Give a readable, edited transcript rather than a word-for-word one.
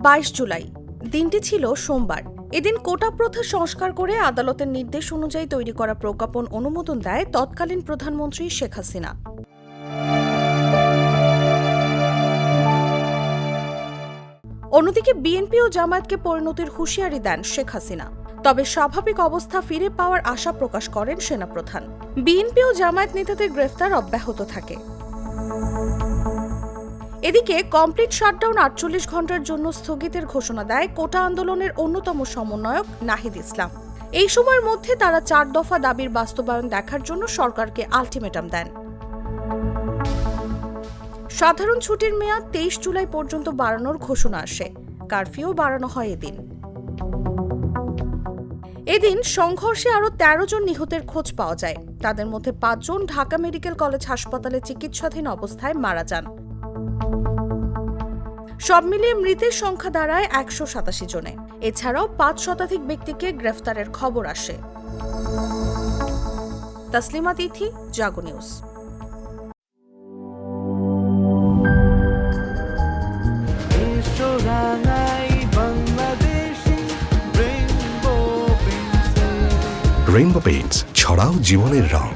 22 জুলাই দিনটি ছিল সোমবার। এদিন কোটা প্রথা সংস্কার করে আদালতের নির্দেশ অনুযায়ী তৈরি করা প্রজ্ঞাপন অনুমোদন দেয় তৎকালীন প্রধানমন্ত্রী শেখ হাসিনা। অন্যদিকে বিএনপি ও জামায়াতকে পরিণতির হুঁশিয়ারি দেন শেখ হাসিনা। তবে স্বাভাবিক অবস্থা ফিরে পাওয়ার আশা প্রকাশ করেন সেনাপ্রধান। বিএনপি ও জামায়াত নেতাদের গ্রেফতার অব্যাহত থাকে। এদিকে কমপ্লিট শাটডাউন 48 ঘন্টার জন্য স্থগিতের ঘোষণা দেয় কোটা আন্দোলনের অন্যতম সমন্বয়ক নাহিদ ইসলাম। এই সময়ের মধ্যে তারা 4 দফা দাবির বাস্তবায়ন দেখার জন্য সরকারকে আলটিমেটাম দেন। সাধারণ ছুটির মেয়াদ 23 জুলাই পর্যন্ত বাড়ানোর ঘোষণা আসে। কারফিউ বাড়ানো হয় এদিন সংঘর্ষে আরও 13 জন নিহতের খোঁজ পাওয়া যায়। তাদের মধ্যে 5 জন ঢাকা মেডিকেল কলেজ হাসপাতালে চিকিৎসাধীন অবস্থায় মারা যান। সব মিলিয়ে মৃতের সংখ্যা দাঁড়ায় 187 জনে। এছাড়াও 5 শতাধিক ব্যক্তিকে গ্রেফতারের খবর আসে। তাসলিমা তিথি, জাগো নিউজ। রেইনবো পেইন্টস, ছড়াও জীবনের রং।